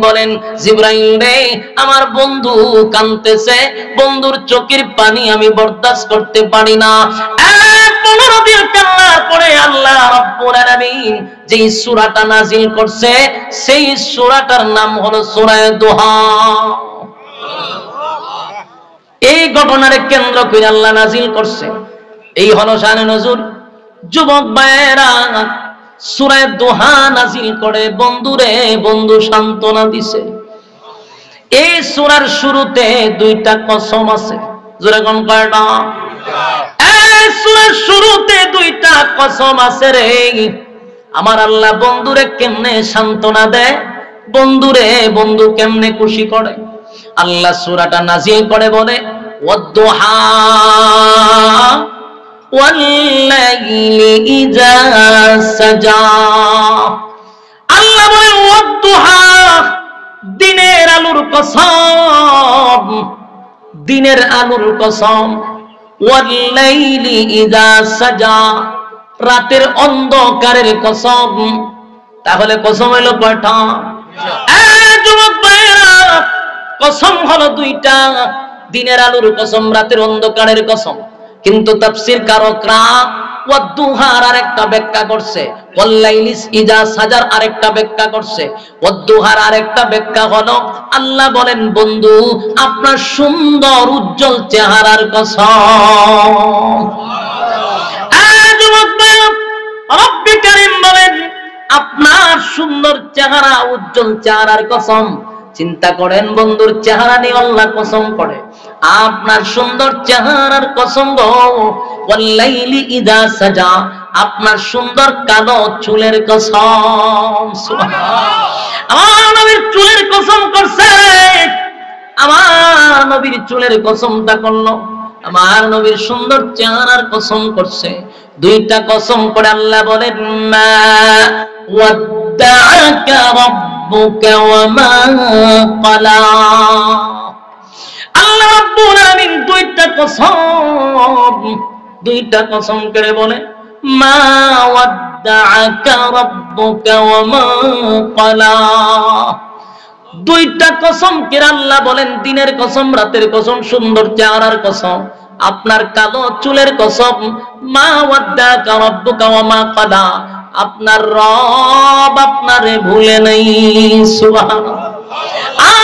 বলেন জিবরাইল রে আমার বন্ধু কাঁদতেছে, বন্ধুর চোখের পানি আমি বরদাস্ত করতে পারি না। 15 দিন কান্নার পরে আল্লাহ রাব্বুল আলামিন যেই সূরাটা নাজিল করছে সেই সূরাটার নাম হলো সূরা দুহা। এই ঘটনার কেন্দ্র করে আল্লাহ নাজিল করছে, এই হলো শানে নজুল। যুবক ভাইয়েরা সূরা দুহা নাজিল করে বন্ধুরে বন্ধু সান্ত্বনা দিছে। এই সূরার শুরুতে দুইটা কসম আছে, জোরে কোন কয়টা? এই সূরার শুরুতে দুইটা কসম আছে রে। আমার আল্লাহ বন্ধুরে কেমনে সান্ত্বনা দেয়, বন্ধুরে বন্ধু কেমনে খুশি করে। আল্লাহ সূরাটা নাজিল করে বলে ওয়াদ-দুহা ওয়াল-লাইলি ইযা সাজা। আল্লাহ বলেন ওয়াদ-দুহা, দিনের আলোর কসম, দিনের আলোর কসম। ওয়াল-লাইলি ইযা সাজা, রাতের অন্ধকারের কসম। তাহলে কসম হলো কয়টা? যুবক ভাইরা, কসম হলো দুইটা, দিনের আলোর কসম, রাতের অন্ধকারের কসম। কিন্তু তাফসীর কারকরা ওয়াদ-দুহার আরেকটা ব্যাখ্যা করছে, ওয়াল-লাইলি ইযা সাজার আরেকটা ব্যাখ্যা করছে। ওয়াদ-দুহার আরেকটা ব্যাখ্যা হলো আল্লাহ বলেন বন্ধু আপনার সুন্দর উজ্জ্বল চেহারার কসম। যুবক ভাইরা, রব্বি কারীম বলেন আপনার সুন্দর চেহারা, উজ্জ্বল চেহারার কসম। চিন্তা করেন বন্ধুর চেহারা নিয়ে আল্লাহ কসম করে, আপনার সুন্দর চেহারার কসম গো। ওয়াল-লাইলি ইযা সাজা, আপনার সুন্দর কালো চুলের কসম। সুবহানাল্লাহ, আমার নবীর চুলের কসম করছে, আমার নবীর চুলের কসমটা করলো, আমার নবীর সুন্দর চেহারার কসম করছে। দুইটা কসম করে আল্লাহ বলেন মা ওয়াদ্দাআকা রাব্বুকা ওয়া মা ক্বালা। আল্লাহ রাব্বুল আলামিন দুইটা কসম করে বলে মা ওয়াদ্দাআকা রাব্বুকা ওয়া মা ক্বালা। দুইটা কসম করে আল্লাহ বলেন দিনের কসম, রাতের কসম, সুন্দর চেহারার কসম, আপনার কালো চুলের কসম। মা ওয়াদ্দাআকা রাব্বুকা ওয়া মা ক্বালা, আপনার রব আপনারে ভুলে নাই। সুবহানাল্লাহ,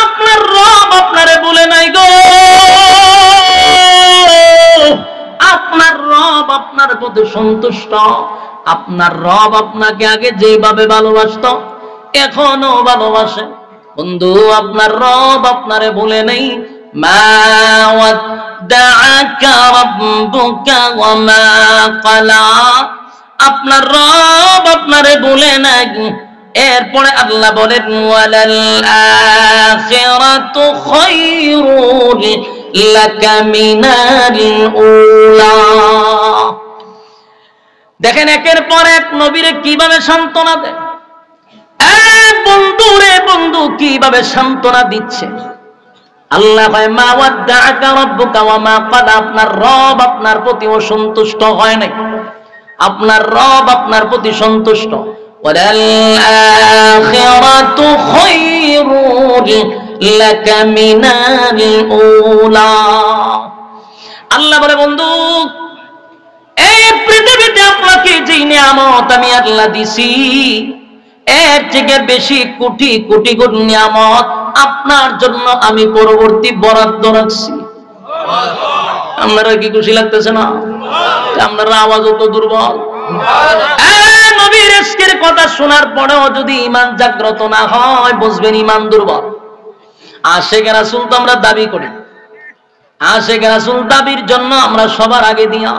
আপনার রব আপনারে ভুলে নাই গো। আপনার রব আপনার প্রতি সন্তুষ্ট। আপনার রব আপনাকে আগে যেভাবে ভালোবাসতো এখনো ভালোবাসে। বন্ধু আপনার রব আপনারে ভুলে নাই। মা ওয়াদ্দাআকা রাব্বুকা ওয়া মা ক্বালা, আপনার রব আপনারে ভুলে নাই। এরপরে আল্লাহ বলেন ওয়ালাল আখিরাতু খায়রুল লাকা মিনাল উলা। দেখেন একের পর এক নবীরে কিভাবে সান্ত্বনা দেয়। বন্ধু রে বন্ধু কিভাবে সান্ত্বনা দিচ্ছে। আল্লাহ কয় মা ওয়াদ্দাআকা রাব্বুকা ওয়া মা ক্বালা, আপনার রব আপনার প্রতি অসন্তুষ্ট হয় নাই, আপনার রব আপনার প্রতি সন্তুষ্ট। ওয়ালাল আখিরাতু খায়রুল লাকা মিনাল উলা। আল্লাহ বলে বন্ধু এই পৃথিবীতে আপনাকে যেই নিয়ামত আমি আল্লাহ দিছি এর থেকে বেশি কোটি কোটি গুণ নিয়ামত আপনার জন্য আমি পরবর্তী বরাদ্দ রাখছি। আপনারা কি খুশি লাগতেছে না? আপনার আওয়াজও তো দুর্বল। নবীর ইশকের কথা শোনার পরেও যদি ঈমান জাগ্রত না হয় বুঝবেন ঈমান দুর্বল। আশিক রাসূল তো আমরা দাবি করি, আশিক রাসূল দাবির জন্য আমরা সবার আগে দিয়া,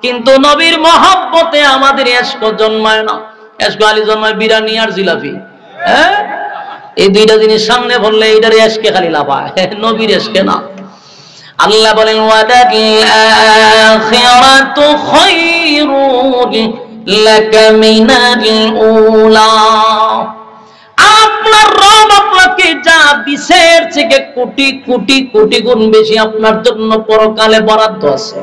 কিন্তু নবীর মহব্বতে আমাদের ইশক জন্মায় না। ইশক আলী জন্মায় বিরিয়ানি আর জিলাপি। এই দুইটা জিনিস সামনে বললে এইটার ইশকে খালি লাফায়, নবীর ইশকে না। আল্লাহ বলেন ওয়ালাল আখিরাতু খায়রুল লাকা মিনাল উলা। আপনার রব আপনাকে যা দিছে এর থেকে কোটি কোটি কোটি গুণ বেশি আপনার জন্য পরকালে বরাদ্দ আছে।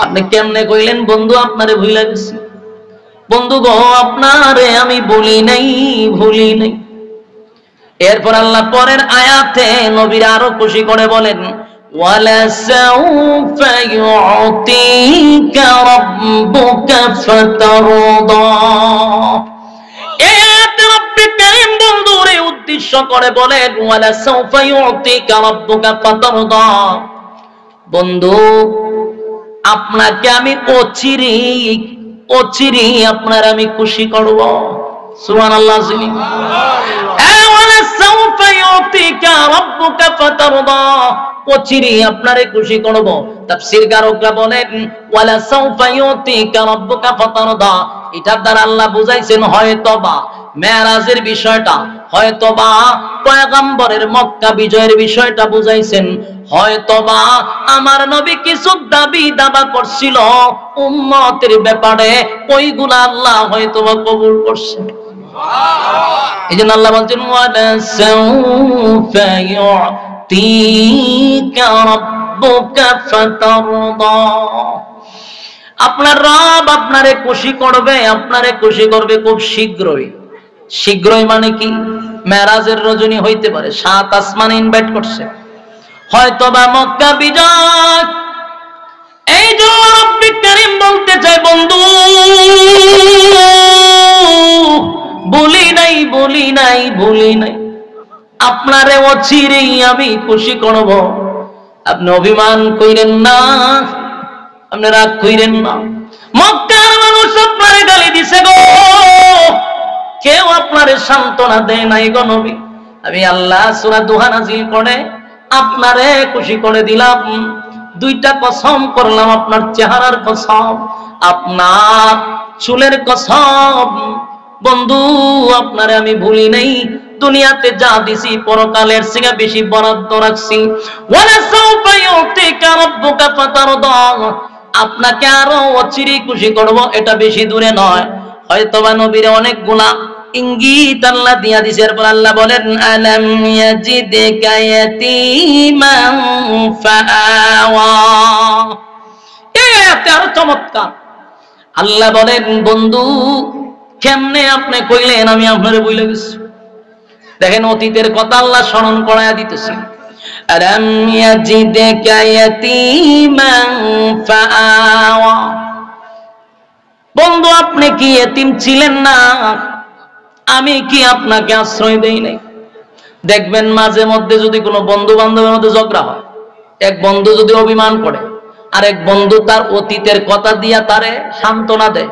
আপনি কেমনে কইলেন বন্ধু আপনারে ভুলে গেছি? বন্ধু গো আপনারে আমি ভুলি নাই, ভুলি নাই। এরপর আল্লাহ পরের আয়াতে নবীর আরো খুশি করে বলেন ওয়ালাসাউফা ইউতিকা রাব্বুকা ফাতারদা। এই আয়াতে রব্বুল কারীম বন্ধুরে উদ্দেশ্য করে বলেন ওয়ালাসাউফা ইউতিকা রাব্বুকা ফাতারদা, বন্ধু আপনাকে আমি অচিরেই আপনার আমি খুশি করব। সুবহানাল্লাহ। ওয়ালাসাউফা ইউতিকা রাব্বুকা ফাতারদা, অচিরেই আপনারে খুশি করব। তাফসীরকারকরা বলেন ওয়ালাসাউফা ইউতিকা রাব্বুকা ফাতারদা, এটার দ্বারা আল্লাহ বুঝাইছেন হয়তোবা মেরাজের বিষয়টা, হয়তোবা পয়গম্বরের মক্কা বিজয়ের বিষয়টা বুঝাইছেন, হয়তোবা আমার নবী কিছু দাবি দাবা করছিল উম্মতের ব্যাপারে, ওইগুলা আল্লাহ হয়তোবা কবুল করছেন। এইজন্য আল্লাহ বলছেন ওয়ালাসাউফা ইউতিকা রাব্বুকা ফাতারদা, আপনার রব আপনারে খুশি করবে, আপনারে খুশি করবে খুব শীঘ্রই। শীঘ্রই মানে কি? মেরাজের রজনী হইতে পারে, 7 আসমানে ইনভাইট করছে, হয়তোবা মক্কা বিজয়। এই যে রব্বুল কারীম বলতে চাই বন্ধু, বলি নাই আপনারে অচিরেই আমি খুশি করব। আপনি অভিমান কইরেন না, আপনি রাগ কইরেন না। মক্কার মানুষ আপনারে গালি দিছে গো, কেউ আপনারে সান্ত্বনা দেয় নাই গো নবী। আমি আল্লাহ সূরা দুহা নাযিল করে আপনারে খুশি করে দিলাম। 2টা কসম করলাম, আপনার চেহারার কসম, আপনার চুলের কসম। বন্ধু আপনারে আমি ভুলি নাই, দুনিয়াতে যা দিছি পরকালের থেকে বেশি বরাদ্দ রাখছি। ওয়ালাসাউফা ইউতিকা রাব্বুকা ফাতারদা, আপনাকে আরো অচিরেই খুশি করব, এটা বেশি দূরে নয়। হয়তোবা নবীর অনেকগুলা ইঙ্গিত আল্লাহ দিয়া দিছে। এরপর আল্লাহ বলেন আলাম ইয়াজিদকা ইয়াতীমান ফাআওয়া। এটা আরো চমৎকার। আল্লাহ বলেন বন্ধু কেমনে আপনি কইলেন আমি আপনারে বইলে গেছি। দেখেন অতীতের কথা আল্লাহ স্মরণ করায়া দিতেছে। আলাম ইয়াজিদকা ইয়াতীমান ফাআওয়া, বন্ধু আপনি কি এতিম ছিলেন না? আমি কি আপনাকে আশ্রয় দেই নাই? দেখবেন মাঝে মধ্যে যদি কোনো বন্ধু বান্ধবের মধ্যে ঝগড়া হয়, এক বন্ধু যদি অভিমান করে আর এক বন্ধু তার অতীতের কথা দিয়া তারে সান্ত্বনা দেয়,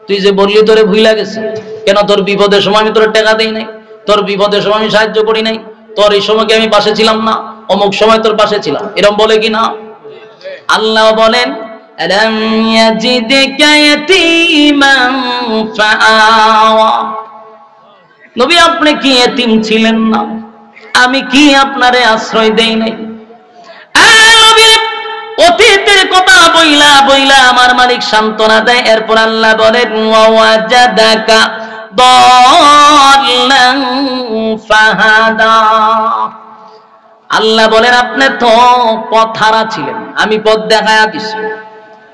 তুই যে বললি তোরে ভুইলা গেছে, কেন তোর বিপদের সময় আমি তোরে টাকা দেই নাই, তোর বিপদের সময় আমি সাহায্য করি নাই, তোর এই সময় কি আমি পাশে ছিলাম না, অমুক সময় তোর পাশে ছিলাম, এরকম বলে কি না? আল্লাহ বলেন আলাম ইয়াজিদকা ইয়াতীমান ফাআওয়া, নবী আপনি কি এতিম ছিলেন না? আমি কি আপনারে আশ্রয় দেই নাই? নবীর অতীতের কথা বইলা বইলা আমার মালিক সান্ত্বনা দেয়। এরপর আল্লাহ বলেন ওয়াজাদাকা দাল্লান ফাহাদা, আল্লাহ বলেন আপনি তো পথহারা ছিলেন, আমি পথ দেখায়া দিছি।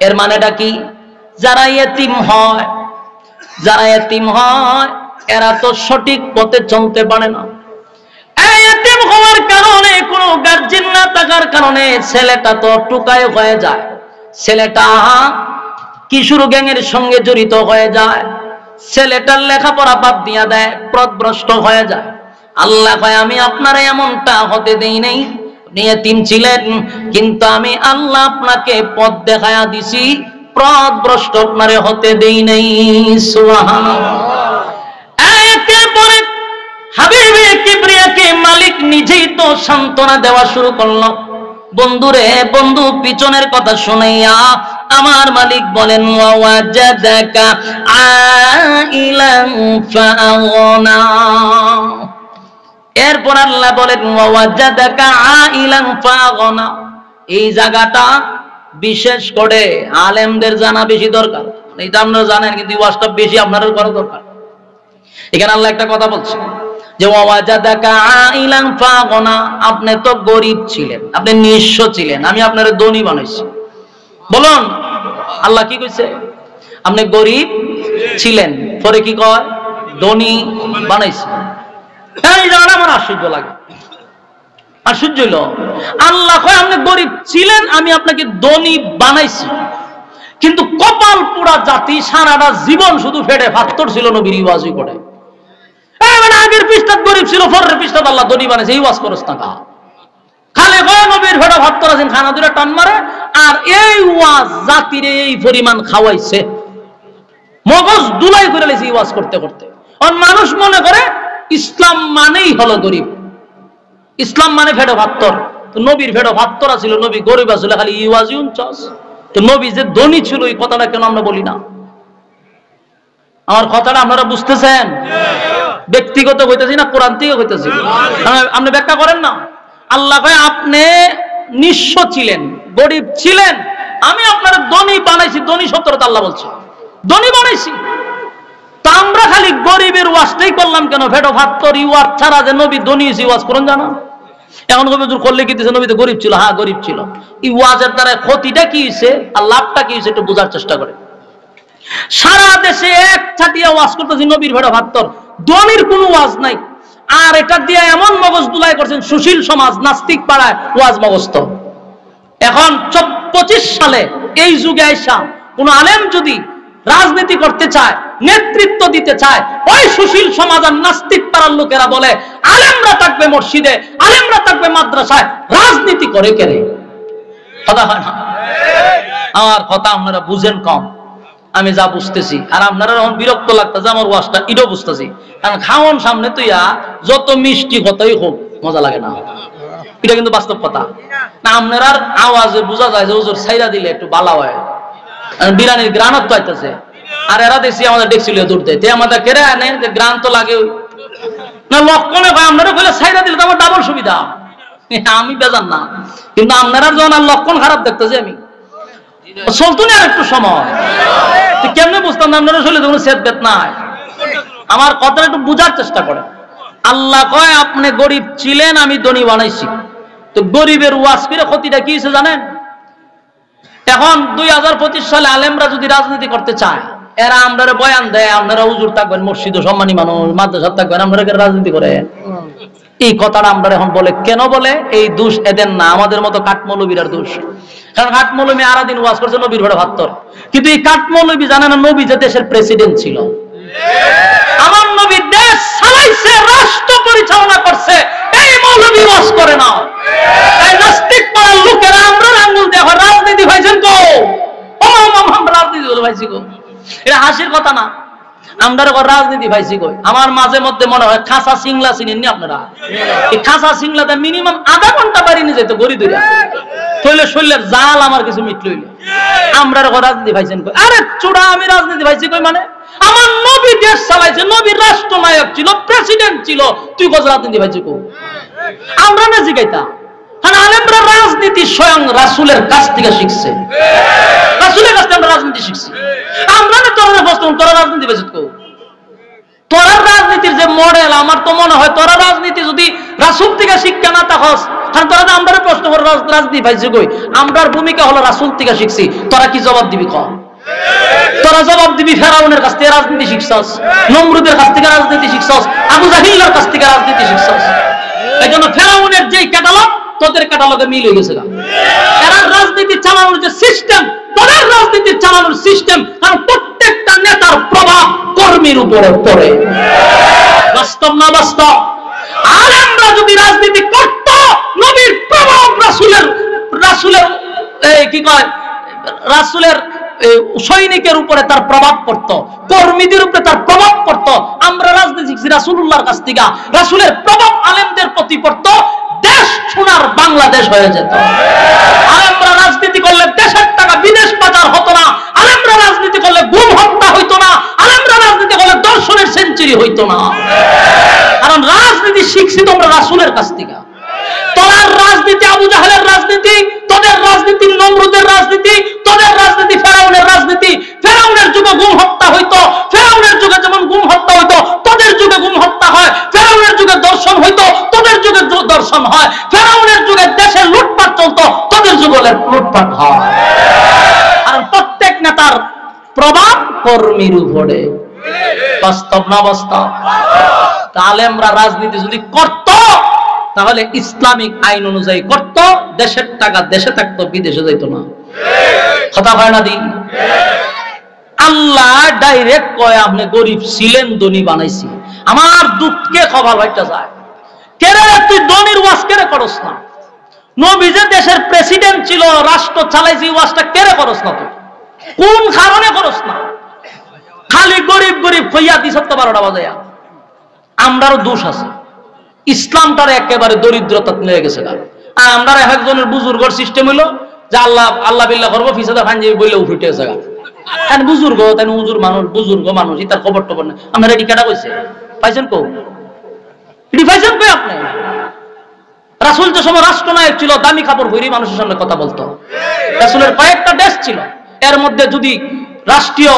এর মানেটা কি? যারা ইতিম হয়, যারা ইতিম হয় এরা তো সঠিক পথে চলতে পারে না। ইতিম হওয়ার কারণে কোনো গার্জিয়ান না থাকার কারণে ছেলেটা তো টুকায় হয়ে যায়, ছেলেটা কিশোর গ্যাংয়ের সঙ্গে জড়িত হয়ে যায়, ছেলেটার লেখাপড়া বাদ দিয়া দেয়, পথভ্রষ্ট হয়ে যায়। আল্লাহ কয় আমি আপনারা এমনটা হতে দেই নাই। আপনি ইতিম ছিলেন কিন্তু আমি আল্লাহ আপনাকে পথ দেখায়া দিছি, পথভ্রষ্ট আপনারে হতে দেই নাই। সুবহানাল্লাহ। এরপরে হাবিবে কিবরিয়াকে মালিক নিজেই তো সান্ত্বনা দেওয়া শুরু করলো। বন্ধুরে বন্ধু পিছনের কথা শুনাইয়া আমার মালিক বলেন ওয়াজাদাকা আইলান ফাআগনা। এরপর আল্লাহ বলেন ওয়াজাদাকা আইলান ফাআগনা। এই জায়গাটা বিশেষ করে আলেমদের জানা বেশি দরকার। এটা আপনারা জানেন কিন্তু ওয়াজটা বেশি আপনাদের করা দরকার। এখানে আল্লাহ একটা কথা বলছে যে ওয়াজাদাকা আইলান ফাআগনা, আপনি তো গরীব ছিলেন, আপনি নিঃস্ব ছিলেন, আমি আপনারে ধনী বানাইছি। বলুন আল্লাহ কি কইছে? আপনি গরীব ছিলেন, পরে কি কয়? ধনী বানাইছে। এই জায়গাটা আমার আশ্চর্য লাগে। আশ্চর্য হইল, আল্লাহ কয় আপনি গরিব ছিলেন, আমি আপনাকে ধনী বানাইছি। কিন্তু কপাল পুরা জাতি সারাটা জীবন শুধু ফেটে ফাত্তর ছিল, নবীর ওয়াজই করে। আগের পৃষ্ঠাত গরিব ছিল, পরের পৃষ্ঠাত আল্লাহ ধনী বানাইছে, এই ওয়াজ করস না কা খালে কয় নবীর ফেটে ফাত্তর আছেন, খানা দুটা টান মারে। আর এই ওয়াজ জাতির এই পরিমাণ খাওয়াইছে, মগজ দুলাই করে লেছে এই ওয়াজ করতে করতে। আর মানুষ মনে করে ইসলাম মানেই হলো গরিব, ইসলাম মানে ফেটে ফাত্তর। তো নবীর ফেটে ফাত্তর ছিল, নবী গরিব আসলে খালি ইওয়াজই উনচস। তো নবী যে ধনী ছিল এই কথাটা কেন আমরা বলি না? আমার কথাটা আপনারা বুঝতেছেন? ব্যক্তিগত হইতেছি না কোরআন থেকে হইতেছি? আপনি ব্যাখ্যা করেন না। আল্লাহ ভাই আপনি নিঃস্ব ছিলেন, গরিব ছিলেন, আমি আপনার ধনী বানাইছি। ধনী শব্দটা আল্লাহ বলছে, ধনী বানাইছি। তা আমরা খালি গরিবের ওয়াজটাই করলাম কেন? ফেটো ফাত্তর ইওয়াজ ছাড়া যে নবী ধনী হয়েছে ওয়াজ করেন জানা? এখন হুজুর করলে কি দিছে নবী তো গরিব ছিল? হ্যাঁ গরিব ছিল। এই ওয়াজের দ্বারা ক্ষতিটা কি হয়েছে আর লাভটা কি হয়েছে একটু বোঝার চেষ্টা করে। সারা দেশে এক ছাটিয়া ওয়াজ করতেছি নবীর ফেটো ফাত্তর, ধনীর কোনো ওয়াজ নাই। আর এটা দিয়ে এমন মগজ দুলাই করছেন সুশীল সমাজ, নাস্তিক পাড়ায় ওয়াজ মগজ। এখন 25 সালে এই যুগে আইসা কোন আলেম যদি রাজনীতি করতে চায়, নেতৃত্ব দিতে চায়, ওই সুশীল সমাজ আর নাস্তিক পাড়ার লোকেরা বলে আলেমরা থাকবে মসজিদে, আলেমরা থাকবে মাদ্রাসায়, রাজনীতি করে কেন? কথা হয় না? আমার কথা আপনারা বুঝেন কম, আমি যা বুঝতেছি। আর আপনারা এখন বিরক্ত লাগতেছে আমার ওয়াজটা, এটাও বুঝতেছি। কারণ খাওয়ান সামনে তুইয়া যত মিষ্টি কথাই হোক মজা লাগে না, এটা কিন্তু বাস্তব কথা না। আপনার আওয়াজে বোঝা যায় যে হুজুর ছাইরা দিলে একটু ভালো হয়, বিরানির গ্রানত তো আইতেছে। আর এরা দেখছি আমাদের ডেকছিল দূর দেয়, আমাদের কেড়ে আনে যে গ্রান তো লাগে না। লক্ষণে ভাই আপনারা বলে ছাইরা দিলে তো আমার ডাবল সুবিধা, আমি বেজান না। কিন্তু আপনারা যখন আর লক্ষণ খারাপ দেখতেছি আমি চলতো না আর একটু সময়, কেমনে বুঝতাম না আপনারা শরীরে কোনো সেদ বেত নাই? আমার কথাটা একটু বুঝার চেষ্টা করে। আল্লাহ কয় আপনি গরিব ছিলেন, আমি ধনী বানাইছি। তো গরিবের ওয়াজ করে ক্ষতিটা কি হয়েছে জানেন? এখন 2025 সালে আলেমরা যদি রাজনীতি করতে চায়, এরা আমরা বয়ান দেয় আপনারা হুজুর থাকবেন, মসজিদ সম্মানী মানুষ, মাদ্রাসা থাকবেন, আপনারা রাজনীতি করে। এই কথাটা আমরা এখন বলে কেন বলে? এই দোষ এদের না, আমাদের মতো কাঠমৌলবীর দোষ। কারণ কাঠমৌলবী আরা দিন ওয়াজ করছে নবীর ঘরে ভাত্তর, কিন্তু এই কাঠমৌলবী জানে না নবী যে দেশের প্রেসিডেন্ট ছিল। আমার নবী দেশ চালাইছে, রাষ্ট্র পরিচালনা করছে, এই মৌলবী ওয়াজ করে না। এই নাস্তিক পাড়ার লোকেরা আমরা আঙ্গুল দেওয়া রাজনীতি ভাইছেন তো, আমরা রাজনীতি হলো ভাইছি গো, এটা হাসির কথা না। আমরা রাজনীতি ভাইছি কই? আমার মাঝে মধ্যে মনে হয় খাসা সিংলা চিনেননি আপনারা? এই খাসা সিংলাতে মিনিমাম আধা ঘন্টা বাড়ি নিয়ে যেত গড়ি ধরে, তৈলে শরীরের জাল আমার কিছু মিটলইল। আমরা রাজনীতি ভাইছেন কই? আরে চূড়া আমি রাজনীতি ভাইছি কই মানে? আমার নবী দেশ চালাইছে, নবী রাষ্ট্রনায়ক ছিল, প্রেসিডেন্ট ছিল, তুই কত রাজনীতি ভাইছি কই? আমরা না জিগাইতা। কারণ আলেমরা রাজনীতি স্বয়ং রাসূলের কাছ থেকে শিখছে, রাসূলের কাছ থেকে আমরা রাজনীতি শিখছি। আমরা না তোরা বস্তু তোরা রাজনীতি ভাইছিস কই? তোরা রাজনীতির যে মডেল, আমার তো মনে হয় তোরা রাজনীতি যদি রাসূল থেকে শিক্ষা না থাকস, কারণ তোরা তো আমরা প্রশ্ন করে রাজনীতি ভাইছি কই? আমরার ভূমিকা হলো রাসূল থেকে শিখছি। তোরা কি জবাব দিবি ক? তোরা জবাব দিবি ফেরাউনের কাছ থেকে রাজনীতি শিখছস, নমরুদের কাছ থেকে রাজনীতি শিখছস, আবু জাহিলের কাছ থেকে রাজনীতি শিখছস। এইজন্য ফেরাউনের যেই ক্যাটালগ তোদের ক্যাটালগে মিল হয়ে গেছে। এরা রাজনীতি চালানোর যে সিস্টেম, তোদের রাজনীতি চালানোর সিস্টেম, কারণ প্রত্যেকটা নেতার প্রভাব কর্মীর উপরে পড়ে। বাস্তব না বাস্তব? আলেমরা যদি রাজনীতি করত, নবীর প্রভাব রাসূলের কি কয় রাসূলের সৈনিকের উপরে তার প্রভাব পড়তো, কর্মীদের উপরে তার প্রভাব পড়তো। আমরা রাজনীতি শিখছি রাসূলুল্লাহর কাছ থেকে, রাসূলের প্রভাব আলেমদের প্রতি পড়তো, দেশ সোনার বাংলাদেশ হয়ে যেত। আলেমরা রাজনীতি করলে দেশের টাকা বিদেশ পাচার হতো না, আলেমরা রাজনীতি করলে গুম হত্যা হইতো না, আলেমরা রাজনীতি করলে দর্শনের সেঞ্চুরি হইতো না। কারণ রাজনীতি শিখছি তোমরা রাসূলের কাছ থেকে। তোদের রাজনীতি আবু জাহেলের রাজনীতি, তোদের রাজনীতি নমরুদের রাজনীতি, তোদের রাজনীতি ফেরাউনের রাজনীতি। ফেরাউনের যুগে গুম হত্যা হইতো, ফেরাউনের যুগে যেমন গুম হত্যা হইতো তোদের যুগে গুম হত্যা হয়। ফেরাউনের যুগে দর্শন হইতো, তোদের যুগে দর্শন হয়। ফেরাউনের যুগে দেশের লুটপাট চলতো, তোদের যুগে লুটপাট হয়। আর প্রত্যেক নেতার প্রভাব কর্মীর উপরে। বাস্তব না বাস্তব? আলেমরা রাজনীতি যদি করত তাহলে ইসলামিক আইন অনুযায়ী করত, দেশের টাকা দেশে থাকতো, বিদেশে যাইতো না। কথা হয় না দিন? আল্লাহ ডাইরেক্ট কয় আপনি গরিব ছিলেন, ধনী বানাইছি। আমার দুঃখকে খবর হইতে যায়, কেরে তুই ধনীর ওয়াজ কেরে করস না? নবী যে দেশের প্রেসিডেন্ট ছিল, রাষ্ট্র চালাইছি, ওয়াজটা কেরে করস না? তুই কোন কারণে করস না? খালি গরিব গরিব কইয়া দিস 12টা বাজাইয়া। আমরারও দোষ আছে, ইসলামটার একেবারে দরিদ্রতা নিয়ে গেছে। আমরা একজনের বুজুর্গর সিস্টেম হইলো যে আল্লাহ আল্লাহ বিল্লাহ করবো, ফিসাদা ফাঞ্জি বইলে উঠে গেছে। বুজুর্গ তাই উজুর মানুষ, বুজুর্গ মানুষ, তার খবর টবর নেই। আপনার এটি কেটা কইছে? পাইছেন কো? এটি পাইছেন কই আপনি? রাসূল যে সময় রাষ্ট্রনায়ক ছিল, দামি কাপড় পরে মানুষের সামনে কথা বলতো। রাসূলের কয়েকটা দেশ ছিল, এর মধ্যে যদি রাষ্ট্রীয়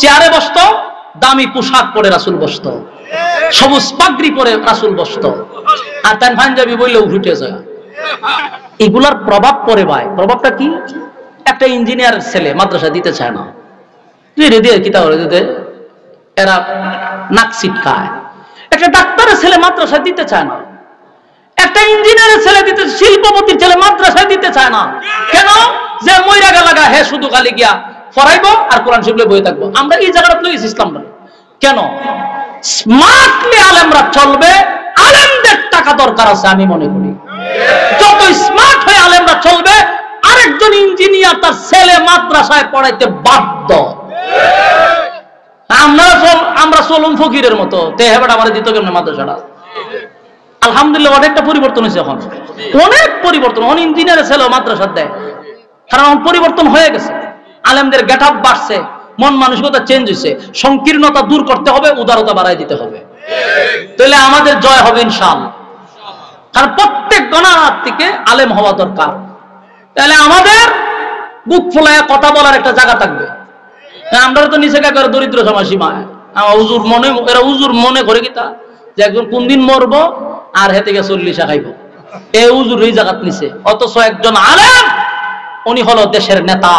চেয়ারে বসতো, দামি পোশাক পরে রাসূল বসতো, সবুজ পাগড়ি পরে রাসূল বসতো, আর তার পাঞ্জাবি বইলে উঠে যায়। এগুলার প্রভাব পড়ে ভাই। প্রভাবটা কি? একটা ইঞ্জিনিয়ারের ছেলে মাদ্রাসা দিতে চায় না, এরা নাক ছিটকায়। একটা ডাক্তারের ছেলে মাদ্রাসা দিতে চায় না, একটা ইঞ্জিনিয়ারের ছেলে দিতে, শিল্পপতির ছেলে মাদ্রাসায় দিতে চায় না। কেন? যে মইরা গেলাগা হে শুধু খালি গিয়া পড়াইবো আর কোরআন শরীফে বই থাকবো। আমরা এই জায়গাটা লইছি ইসলামটা। কেন? স্মার্টলি আলেমরা চলবে, আলেমদের টাকা দরকার আছে আমি মনে করি। যত স্মার্ট হয়ে আলেমরা চলবে, আরেকজন ইঞ্জিনিয়ার তার ছেলে মাদ্রাসায় পড়াইতে বাধ্য। আমরা চলুন ফকিরের মতো, তেহেবাটা আমার দিত কেমন মাদ্রাসাটা। আলহামদুলিল্লাহ অনেকটা পরিবর্তন হয়েছে, এখন অনেক পরিবর্তন। অনেক ইঞ্জিনিয়ারের ছেলে মাদ্রাসা দেয়, কারণ পরিবর্তন হয়ে গেছে। আলেমদের গেট আপ বাড়ছে, মন মানসিকতা চেঞ্জ হয়েছে। সংকীর্ণতা দূর করতে হবে, উদারতা বাড়াই দিতে হবে, তাহলে আমাদের জয় হবে ইনশাআল্লাহ। কারণ প্রত্যেক গণার থেকে আলেম হওয়া দরকার। তাহলে আমাদের বুক ফোলায় কথা বলার একটা জায়গা থাকবে। আমরা তো নিচে করে দরিদ্র সমাজসীমায় হুজুর মনে, এরা হুজুর মনে করে কিতা যে একজন কোন দিন মরবো আর হেতে গিয়ে 40 খাইব, এই হুজুর এই জায়গাত নিচে। অথচ একজন আলেম উনি হলো দেশের নেতা,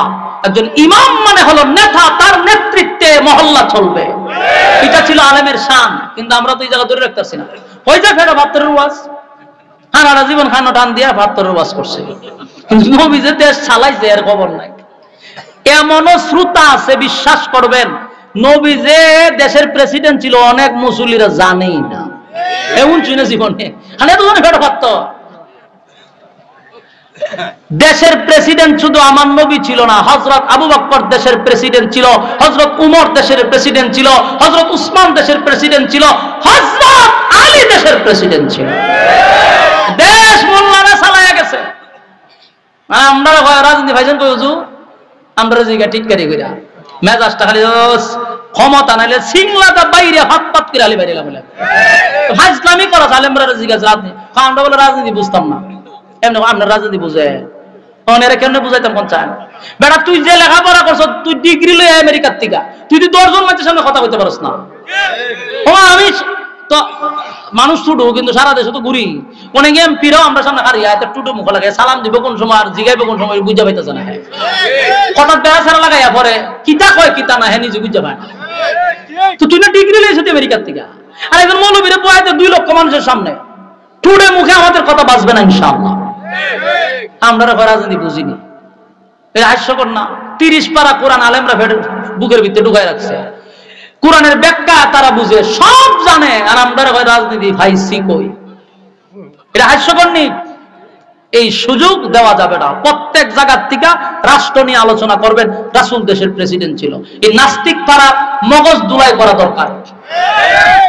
একজন ইমাম মানে হলো নেতা, তার নেতৃত্বে মহল্লা চলবে। এটা ছিল আলেমের শান। কিন্তু আমরা তো এই জায়গা ধরে রাখতেছি না। হয়ে যায় ফেরা 72 ওয়াজ, হানারা জীবন খানো টান দিয়া 72 ওয়াজ করছে, কিন্তু নবী যে দেশ চালাইছে এর খবর নাই। এমনও শ্রোতা আছে, বিশ্বাস করবেন, নবী যে দেশের প্রেসিডেন্ট ছিল অনেক মুসল্লিরা জানেই না। এমন শুনে জীবনে ফেরা পারত। দেশের প্রেসিডেন্ট শুধু আমার নবী ছিল না, হযরত আবু বকর দেশের প্রেসিডেন্ট ছিল, হযরত উমর দেশের প্রেসিডেন্ট ছিল, হযরত উসমান দেশের প্রেসিডেন্ট ছিল, হযরত আলী দেশের প্রেসিডেন্ট ছিল। দেশ মোল্লারা চালায়া গেছে। আমরা রাজনীতি ভাইজান কই হুজুর, আমরা জিগা টিটকারি কইরা মেজাজটা খালি ক্ষমতা নাইলে সিংলাটা বাইরে হাত পাত করে আলি বাইরে বলে ফাজলামি করা। আলেমরা জিগা রাজনীতি, আমরা বলে রাজনীতি বুঝতাম না। এমনি আপনার রাজনীতি বুঝে অনেরা কেমনে বুঝাইতাম কোন চান? বেটা তুই যে লেখাপড়া করছ, তুই ডিগ্রি লই আমেরিকার থেকে, তুই 10 জন মানুষের সামনে কথা কইতে পারছ না। আমি তো মানুষ ছুটু, কিন্তু সারা দেশে তো ঘুরি। কোনে এমপিরাও আমরা সামনে হারিয়া এত টুটু মুখ লাগে, সালাম দিব কোন সময় আর জিগাইবে কোন সময় বুঝা পাইতেছে না। হঠাৎ বেড়া ছাড়া লাগাইয়া পরে কিতা কয় কিতা না, হ্যাঁ নিজে বুঝা পায় না। তো তুই না ডিগ্রি লইছ আমেরিকার থেকে, আর একজন মৌলবীরে বয়াতে 2 লক্ষ মানুষের সামনে টুটে মুখে আমাদের কথা বাঁচবে না ইনশাআল্লাহ। আমরা রাজনীতি বুঝিনি, হাস্যকর না? 30 পারা কোরআন আলেমরা বুকের ভিতরে ঢুকাই রাখছে। কোরআনের ব্যাখ্যা তারা বুঝে, সব জানে, আর আমরা রাজনীতি ভাইসি কই। এটা হাস্যকর নি? এই সুযোগ দেওয়া যাবে না। প্রত্যেক জায়গার থেকে রাষ্ট্র নিয়ে আলোচনা করবেন। রাসূল দেশের প্রেসিডেন্ট ছিল। এই নাস্তিক তারা মগজ দুলাই করা দরকার।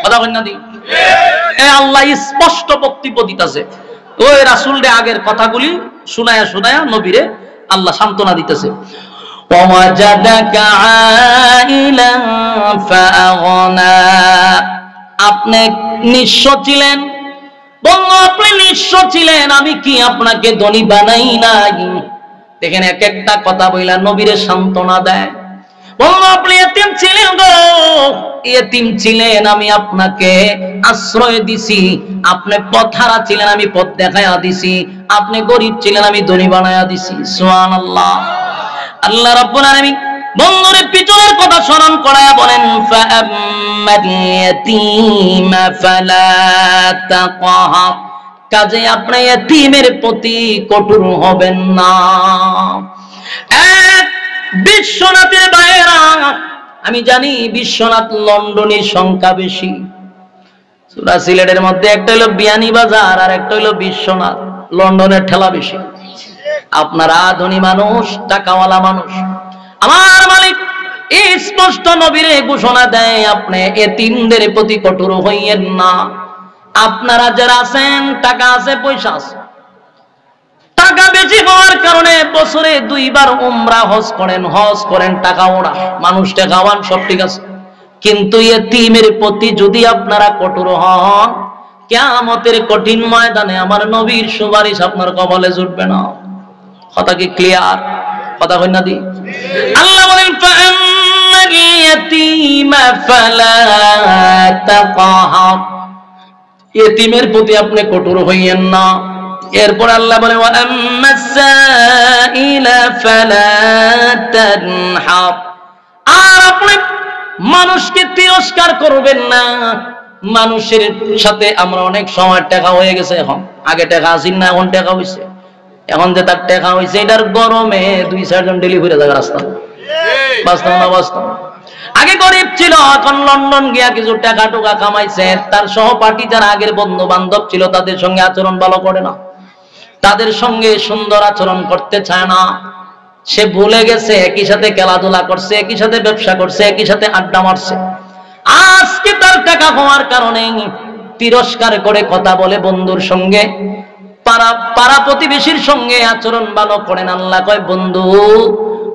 কথা বলেন না দি? আল্লাহ স্পষ্ট বক্তব্য দিতেছে। ওই রাসূলের আগের কথাগুলি শুনায়া শুনায়া নবীরে আল্লাহ সান্ত্বনা দিতেছে। ওয়াজাদাকা আইলান ফাআগনা, আপনি নিঃস্ব ছিলেন, বলল আপনি নিঃস্ব ছিলেন, আমি কি আপনাকে ধনী বানাই নাই? দেখেন এক একটা কথা বইলা নবীরে সান্ত্বনা দেয়। বলল আপনি এতিম ছিলেন গো, এতিম ছিলেন, আমি আপনাকে আশ্রয় দিছি। আপনি পথহারা ছিলেন, আমি পথ দেখায়া দিছি। আপনি গরিব ছিলেন, আমি ধনী বানায়া দিছি। সুবহানাল্লাহ। আল্লাহ রাব্বুল আলামিন বন্ধুরে পিছনের কথা স্মরণ করায়া বলেন ফাআম্মাল ইয়াতীমা ফালা তাকহার, কাজে আপনি এতিমের প্রতি কঠোর হবেন না। এক বিশ্বনাথের ভাইয়েরা, আমি জানি বিশ্বনাথ লন্ডনের সংখ্যা বেশি, সূরা সিলেটের মধ্যে একটা হলো বিয়ানীবাজার আর একটা হলো বিশ্বনাথ। লন্ডনের ঠেলা বেশি। আপনারা ধনী মানুষ, টাকাওয়ালা মানুষ, আমার মালিক স্পষ্ট নবীরে ঘোষণা দেয় আপনি এতিমদের প্রতি কঠোর হইয়েন না। আপনারা যারা আছেন, টাকা আছে, পয়সা আছে, টাকা বেশি হওয়ার কারণে বছরে 2 বার উমরা হজ করেন, টাকা ওড়া, মানুষটা খাওয়ান, সব ঠিক আছে, কিন্তু এতিমের প্রতি যদি আপনারা কঠোর হন, কিয়ামতের কঠিন ময়দানে আমার নবীর সুপারিশ আপনার কপালে জুটবে না। কথা কি ক্লিয়ার? কথা কই না দি? আল্লাহ বলেন ফাআম্মাল ইয়াতীমা ফালা তাকহার, এতিমের প্রতি আপনি কঠোর হইয়েন না। এরপর আল্লাহ বলে ওয়া আম্মাস সাইলা ফালা তানহার, আর আপনি মানুষকে তিরস্কার করবেন না। মানুষের সাথে আমরা অনেক সময় টাকা হয়ে গেছে, এখন আগে টাকা আসিন না, এখন টাকা হইছে, এখন যে তার টাকা হইছে এটার গরমে 2-4 জন ডেলিভারি জায়গা রাস্তা বাস্তব না বাস্তব। আগে গরিব ছিল, এখন লন্ডন গিয়া কিছু টাকা টোকা কামাইছে, তার সহপাঠী যারা আগের বন্ধু বান্ধব ছিল তাদের সঙ্গে আচরণ ভালো করে না, তাদের সঙ্গে সুন্দর আচরণ করতে চায় না। সে ভুলে গেছে একই সাথে খেলাধুলা করছে, একই সাথে ব্যবসা করছে, একই সাথে আড্ডা মারছে। আজকে তার টাকা হওয়ার কারণে তিরস্কার করে কথা বলে বন্ধুর সঙ্গে, পাড়া প্রতিবেশীর সঙ্গে আচরণ ভালো করেন। আল্লাহ কয় বন্ধু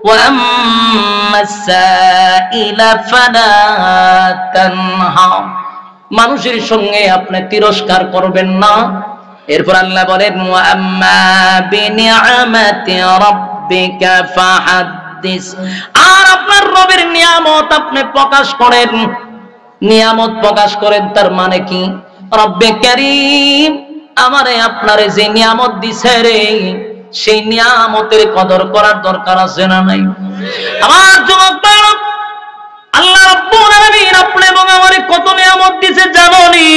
ওয়া আম্মাস সাইলা ফালা তানহার, মানুষের সঙ্গে আপনি তিরস্কার করবেন না। এরপর আল্লাহ বলেন ওয়া আম্মা বিনিআমাতি রাব্বিকা ফাহাদ্দিস, আর আপনার রবের নিয়ামত আপনি প্রকাশ করেন। নিয়ামত প্রকাশ করেন তার মানে কি? রব্বে কারীম আমারে আপনারে যে নিয়ামত দিছে রে, সেই নিয়ামতের কদর করার দরকার আছে না নাই? আমার যুবক ভাইরা, আল্লাহ রাব্বুল আলামিন আপনি এবং আমারে কত নিয়ামত দিছে জানো নি?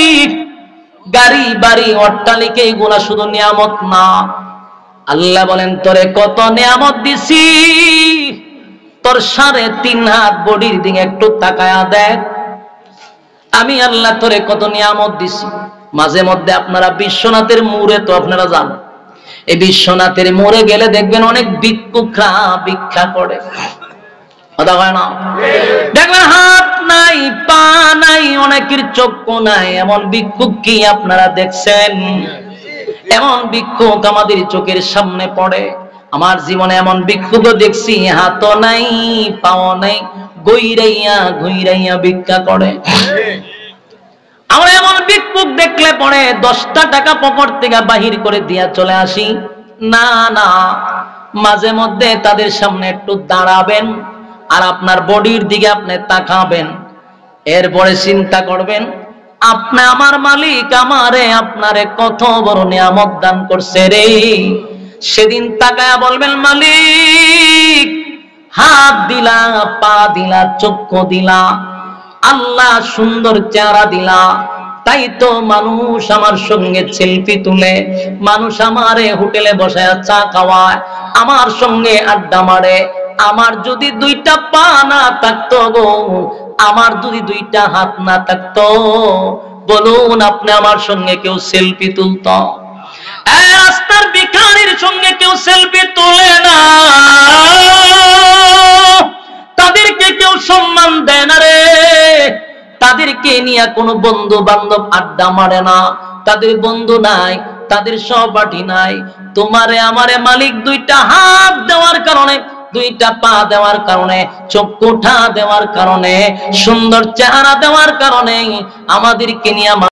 গাড়ি বাড়ি অট্টালিকা এগুলা শুধু নিয়ামত না। আল্লাহ বলেন তোরে কত নিয়ামত দিছি, তোর 3.5 হাত বডির দিকে একটু তাকায়া দেখ, আমি আল্লাহ তোরে কত নিয়ামত দিছি। মাঝে মধ্যে আপনারা বিশ্বনাথের মোড়ে তো আপনারা যান, এই বিশ্বনাথের মোড়ে গেলে দেখবেন অনেক ভিক্ষুকরা ভিক্ষা করে, কথা হয় না? দেখবেন হাত নাই, পা নাই, অনেকের চক্ষু নাই, এমন ভিক্ষুক কি আপনারা দেখছেন? এমন ভিক্ষুক আমাদের চোখের সামনে পড়ে। আমার জীবনে এমন ভিক্ষুক দেখছি, হাতও নাই, পাও নাই, ঘুইরাইয়া ভিক্ষা করে। আমরা এমন ভিক্ষুক দেখলে পরে 10টা টাকা পকেট থেকে বাহির করে দিয়া চলে আসি না। না, মাঝে মধ্যে তাদের সামনে একটু দাঁড়াবেন আর আপনার বডির দিকে আপনি তাকাবেন, এরপরে চিন্তা করবেন আপনি আমার মালিক আমারে আপনারে কত বড় নিয়ামত দান করছে রে। সেদিন তাকায়া বলবেন মালিক হাত দিলা, পা দিলা, চক্ষু দিলা, আল্লাহ সুন্দর চেহারা দিলা, তাই তো মানুষ আমার সঙ্গে সেলফি তুলে, মানুষ আমারে হোটেলে বসায় চা খাওয়ায়, আমার সঙ্গে আড্ডা মারে। আমার যদি 2টা পা না থাকতো গো, আমার যদি 2টা হাত না থাকতো, বলুন আপনি আমার সঙ্গে কেউ সেলফি তুলতো? রাস্তার ভিখারির সঙ্গে কেউ সেলফি তোলে না, তাদেরকে কেউ সম্মান দেয় না রে, তাদেরকে নিয়ে কোনো বন্ধু বান্ধব আড্ডা মারে না, তাদের বন্ধু নাই, তাদের সহপাঠী নাই। তোমারে আমারে মালিক 2টা হাত দেওয়ার কারণে, 2টা পা দেওয়ার কারণে, চক্ষুটা দেওয়ার কারণে, সুন্দর চেহারা দেওয়ার কারণে আমাদেরকে নিয়ে